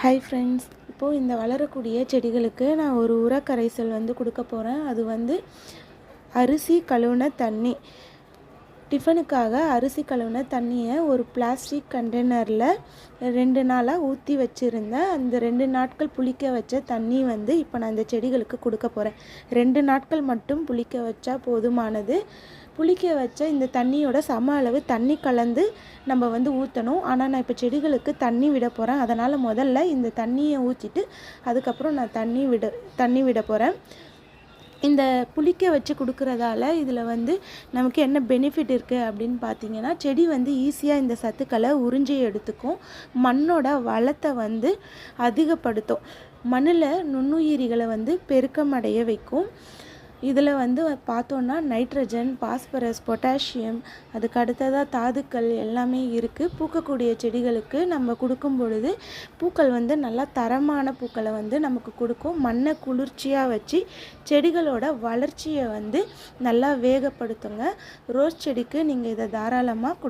Hi friends, இப்போது இந்த வளரக்கூடிய செடிகளுக்கு நான் ஒரு உரக்கரைசல் கொடுக்க போகிறேன். அது அரிசி கழுவுன தண்ணி. டிஃபனுக்காக அரிசி கழுவுன தண்ணியை ஒரு பிளாஸ்டிக் கண்டெய்னரில் 2 நாளாக ஊற்றி வச்சுருந்தேன். அந்த 2 நாட்கள் புளிக்க வச்ச தண்ணி இப்போ நான் இந்த செடிகளுக்கு கொடுக்க போகிறேன். 2 நாட்கள் மட்டும் புளிக்க வச்சா போதுமானது. புளிக்க வச்ச இந்த தண்ணியோட சம அளவு தண்ணி கலந்து நம்ம ஊற்றணும். ஆனால் நான் இப்போ செடிகளுக்கு தண்ணி விட போகிறேன். அதனால் முதல்ல இந்த தண்ணியை ஊற்றிட்டு அதுக்கப்புறம் நான் தண்ணி விட போகிறேன். இந்த புளிக்க வச்சு கொடுக்குறதால இதில் நமக்கு என்ன பெனிஃபிட் இருக்குது அப்படின்னு பார்த்தீங்கன்னா, செடி ஈஸியாக இந்த சத்துக்களை உறிஞ்சி எடுத்துக்கும். மண்ணோட வளத்தை அதிகப்படுத்தும். மண்ணில் நுண்ணுயிரிகளை பெருக்கம் அடைய வைக்கும். இதில் பார்த்தோன்னா நைட்ரஜன், பாஸ்பரஸ், பொட்டாசியம், அதுக்கு அடுத்ததாக தாதுக்கள் எல்லாமே இருக்குது. பூக்கக்கூடிய செடிகளுக்கு நம்ம கொடுக்கும் பொழுது பூக்கள் நல்லா தரமான பூக்களை நமக்கு கொடுக்கும். மண்ணை குளிர்ச்சியாக வச்சு செடிகளோட வளர்ச்சியை நல்லா வேகப்படுத்துங்க. ரோஸ் செடிக்கு நீங்கள் இதை தாராளமாக